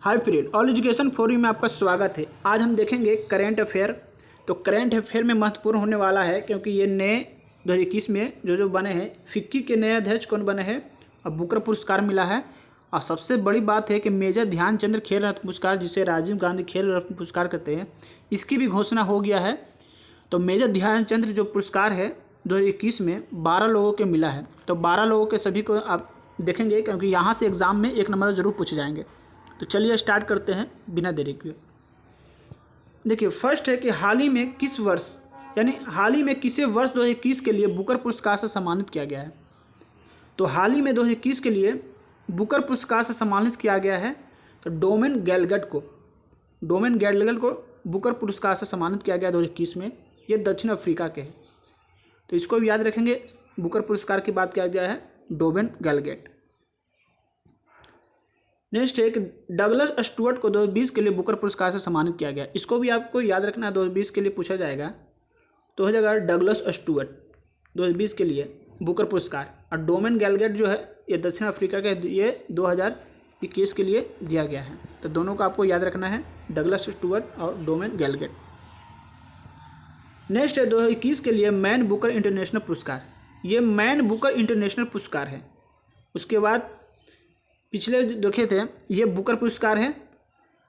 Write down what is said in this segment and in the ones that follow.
Hi friend, all education for you में आपका स्वागत है। आज हम देखेंगे करंट अफेयर। तो करंट अफेयर में महत्वपूर्ण होने वाला है क्योंकि ये नए 2021 में जो बने हैं, फिक्की के नए अध्यक्ष कौन बने हैं और बुकर पुरस्कार मिला है। और सबसे बड़ी बात है कि मेजर ध्यानचंद्र खेल रत्न पुरस्कार, जिसे राजीव गांधी खेल रत्न पुरस्कार कहते हैं, इसकी भी घोषणा हो गया है। तो मेजर ध्यानचंद्र जो पुरस्कार है 2021 में 12 लोगों के मिला है। तो 12 लोगों के सभी को आप देखेंगे क्योंकि यहाँ से एग्ज़ाम में 1 नंबर ज़रूर पूछे जाएंगे। तो चलिए स्टार्ट करते हैं बिना देरी के। देखिए, फर्स्ट है कि हाल ही में किस वर्ष, यानी हाल ही में किसे वर्ष 2021 के लिए बुकर पुरस्कार से सम्मानित किया गया है। तो हाल ही में 2021 के लिए बुकर पुरस्कार से सम्मानित किया गया है तो डोमेन गैलगट को बुकर पुरस्कार से सम्मानित किया गया 2021 में। ये दक्षिण अफ्रीका के हैं, तो इसको भी याद रखेंगे। बुकर पुरस्कार की बात किया गया है डोमेन गैलगट। नेक्स्ट है कि डगलस स्टुअर्ट को 2020 के लिए बुकर पुरस्कार से सम्मानित किया गया। इसको भी आपको याद रखना है, 2020 के लिए पूछा जाएगा। तो हो जाएगा डगलस स्टुअर्ट 2020 के लिए बुकर पुरस्कार। और डोमेन गैलगट जो है ये दक्षिण अफ्रीका के, ये 2021 के लिए दिया गया है। तो दोनों को आपको याद रखना है, डगलस स्टुअर्ट और डोमेन गैलगट। नेक्स्ट है 2021 के लिए मैन बुकर इंटरनेशनल पुरस्कार। ये मैन बुकर इंटरनेशनल पुरस्कार है। उसके बाद पिछले देखे थे ये बुकर पुरस्कार है,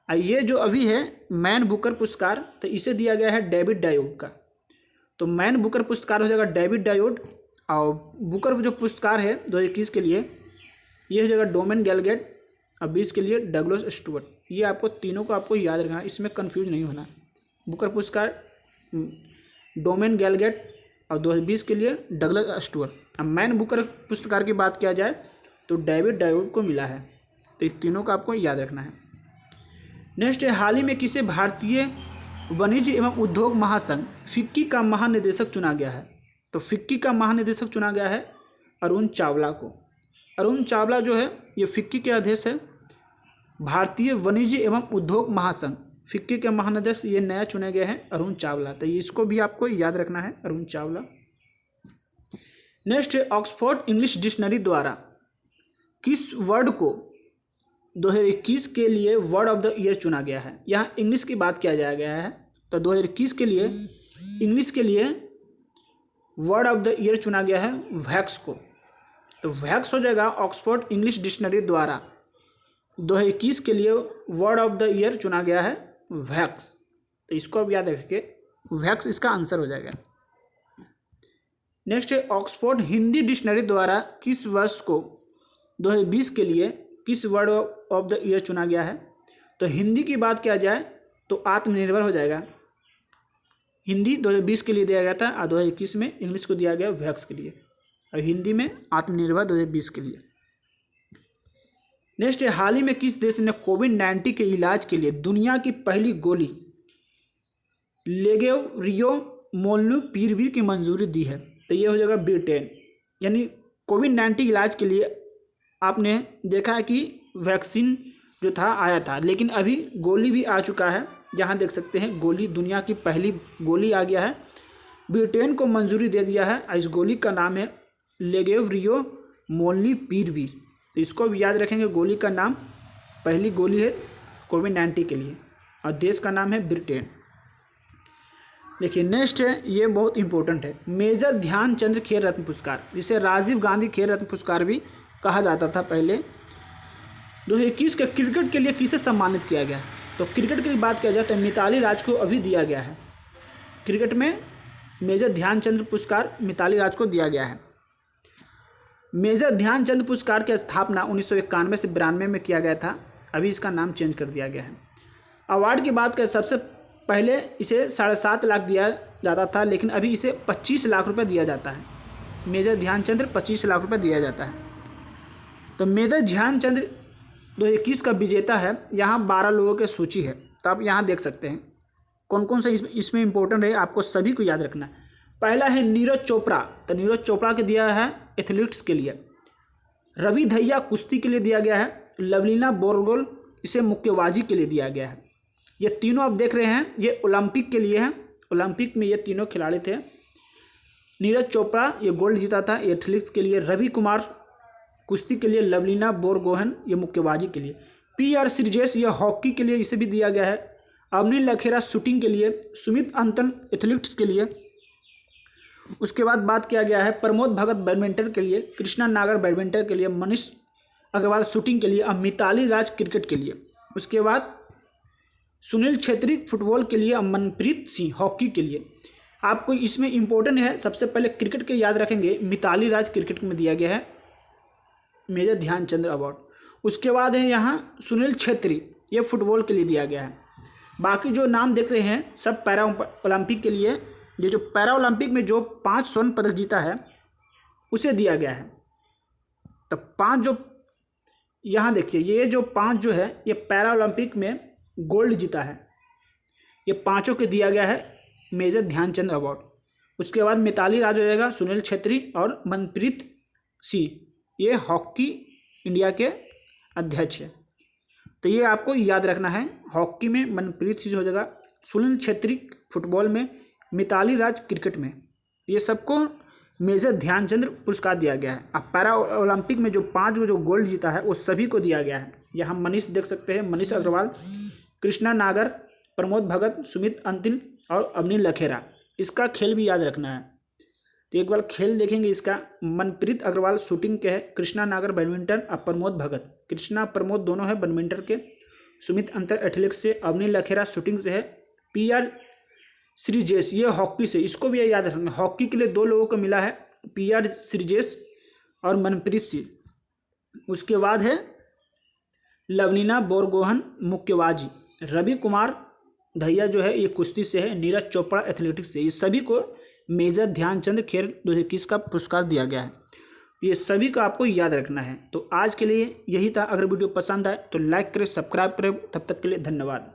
और ये जो अभी है मैन बुकर पुरस्कार, तो इसे दिया गया है डेविड डायोड का। तो मैन बुकर पुरस्कार हो जाएगा डेविड डायोड, और बुकर जो पुरस्कार है 2021 के लिए ये हो जाएगा डोमेन गैलगट, और 20 के लिए डगलस स्टुअर्ट। ये आपको तीनों को आपको याद रखना है, इसमें कंफ्यूज नहीं होना। बुकर पुरस्कार डोमेन गैलगट और 2020 के लिए डगलस स्टुअर्ट। अब मैन बुकर पुरस्कार की बात किया जाए तो डेविड डायोड को मिला है। तो इस तीनों का आपको याद रखना है। नेक्स्ट है हाल ही में किसे भारतीय वाणिज्य एवं उद्योग महासंघ फिक्की का महानिदेशक चुना गया है। तो फिक्की का महानिदेशक चुना गया है अरुण चावला को। अरुण चावला जो है ये फिक्की के अध्यक्ष है। भारतीय वाणिज्य एवं उद्योग महासंघ फिक्की के महानिदेशक ये नया चुने गए हैं अरुण चावला। तो इसको भी आपको याद रखना है, अरुण चावला। नेक्स्ट है ऑक्सफोर्ड इंग्लिश डिक्शनरी द्वारा किस वर्ड को 2021 के लिए वर्ड ऑफ द ईयर चुना गया है। यहाँ इंग्लिश की बात किया जाया गया है। तो 2021 के लिए इंग्लिश के लिए वर्ड ऑफ द ईयर चुना गया है वैक्स को। तो वैक्स हो जाएगा ऑक्सफोर्ड इंग्लिश डिक्शनरी द्वारा 2021 के लिए वर्ड ऑफ द ईयर चुना गया है वैक्स। तो इसको अब याद रखिए, वैक्स इसका आंसर हो जाएगा। नेक्स्ट है ऑक्सफोर्ड हिंदी डिक्शनरी द्वारा किस वर्ष को 2020 के लिए किस वर्ड ऑफ द ईयर चुना गया है। तो हिंदी की बात किया जाए तो आत्मनिर्भर हो जाएगा। हिंदी 2020 के लिए दिया गया था और 2021 में इंग्लिश को दिया गया वैक्स के लिए, और हिंदी में आत्मनिर्भर 2020 के लिए। नेक्स्ट है हाल ही में किस देश ने कोविड-19 के इलाज के लिए दुनिया की पहली गोली लेगेरियो मोलनुपीरवीर की मंजूरी दी है। तो ये हो जाएगा ब्रिटेन। यानी कोविड-19 इलाज के लिए आपने देखा है कि वैक्सीन जो था आया था, लेकिन अभी गोली भी आ चुका है। जहाँ देख सकते हैं गोली, दुनिया की पहली गोली आ गया है। ब्रिटेन को मंजूरी दे दिया है और इस गोली का नाम है लेगेरियो मोलनुपीरवीर। तो इसको भी याद रखेंगे, गोली का नाम, पहली गोली है कोविड-19 के लिए, और देश का नाम है ब्रिटेन। देखिए नेक्स्ट है, ये बहुत इंपॉर्टेंट है, मेजर ध्यानचंद्र खेल रत्न पुरस्कार, जिसे राजीव गांधी खेल रत्न पुरस्कार भी कहा जाता था पहले। 2021 के क्रिकेट के लिए किसे सम्मानित किया गया। तो क्रिकेट की बात किया जाए तो मिताली राज को अभी दिया गया है। क्रिकेट में मेजर ध्यानचंद्र पुरस्कार मिताली राज को दिया गया है। मेजर ध्यानचंद पुरस्कार की स्थापना 1991 से 92 में किया गया था। अभी इसका नाम चेंज कर दिया गया है। अवार्ड की बात करें, सबसे पहले इसे 7.5 लाख दिया जाता था, लेकिन अभी इसे 25 लाख रुपये दिया जाता है। मेजर ध्यानचंद 25 लाख रुपये दिया जाता है। तो मेजर ध्यानचंद 2021 का विजेता है। यहाँ 12 लोगों की सूची है, तो आप यहाँ देख सकते हैं कौन कौन सा इसमें इंपॉर्टेंट है, आपको सभी को याद रखना है। पहला है नीरज चोपड़ा। तो नीरज चोपड़ा के दिया है एथलीट्स के लिए। रवि धैया कुश्ती के लिए दिया गया है। लवलीना बोरगोल इसे मुक्केबाजी के लिए दिया गया है। ये तीनों आप देख रहे हैं, ये ओलंपिक के लिए हैं। ओलंपिक में ये तीनों खिलाड़ी थे। नीरज चोपड़ा ये गोल्ड जीता था एथलीट्स के लिए। रवि कुमार कुश्ती के लिए, लवलीना बोरगोहन ये मुक्केबाजी के लिए। PR श्रीजेश यह हॉकी के लिए इसे भी दिया गया है। अवनील लखेरा शूटिंग के लिए, सुमित अंतल एथलेटिक्स के लिए। उसके बाद बात किया गया है प्रमोद भगत बैडमिंटन के लिए, कृष्णा नागर बैडमिंटन के लिए, मनीष अग्रवाल शूटिंग के लिए और मिताली राज क्रिकेट के लिए। उसके बाद सुनील छेत्री फुटबॉल के लिए और मनप्रीत सिंह हॉकी के लिए। आपको इसमें इम्पोर्टेंट है, सबसे पहले क्रिकेट के याद रखेंगे, मिताली राज क्रिकेट में दिया गया है मेजर ध्यानचंद अवार्ड। उसके बाद है यहाँ सुनील छेत्री, ये फुटबॉल के लिए दिया गया है। बाकी जो नाम देख रहे हैं सब पैरा ओलंपिक के लिए, ये जो पैरा ओलंपिक में जो 5 स्वर्ण पदक जीता है उसे दिया गया है। तो 5 जो यहाँ देखिए, ये जो 5 जो है ये पैरा ओलंपिक में गोल्ड जीता है, ये पाँचों के दिया गया है मेजर ध्यानचंद अवार्ड। उसके बाद मिताली राज हो जाएगा, सुनील छेत्री और मनप्रीत सिंह, ये हॉकी इंडिया के अध्यक्ष है। तो ये आपको याद रखना है, हॉकी में मनप्रीत सिंह हो जाएगा, सुनील छेत्री फुटबॉल में, मिताली राज क्रिकेट में। ये सबको मेजर ध्यानचंद पुरस्कार दिया गया है। अब पैरा ओलंपिक में जो 5 जो गोल्ड जीता है वो सभी को दिया गया है। यहाँ मनीष देख सकते हैं, मनीष अग्रवाल, कृष्णा नागर, प्रमोद भगत, सुमित अंतिल और अवनील लखेरा। इसका खेल भी याद रखना है। तो एक बार खेल देखेंगे इसका, मनप्रीत अग्रवाल शूटिंग के है, कृष्णा नागर बैडमिंटन और प्रमोद भगत, कृष्णा प्रमोद दोनों है बैडमिंटन के, सुमित अंतर एथलेटिक्स से, अवनील लखेरा शूटिंग से है, PR श्रीजेश ये हॉकी से, इसको भी याद रखना। हॉकी के लिए 2 लोगों को मिला है, PR श्रीजेश और मनप्रीत सिंह। उसके बाद है लवनीना बोरगोहन मुक्केबाजी, रवि कुमार दहिया जो है ये कुश्ती से है, नीरज चोपड़ा एथलेटिक्स से। ये सभी को मेजर ध्यानचंद खेल 2021 का पुरस्कार दिया गया है। ये सभी को आपको याद रखना है। तो आज के लिए यही था। अगर वीडियो पसंद आए तो लाइक करें, सब्सक्राइब करें। तब तक के लिए धन्यवाद।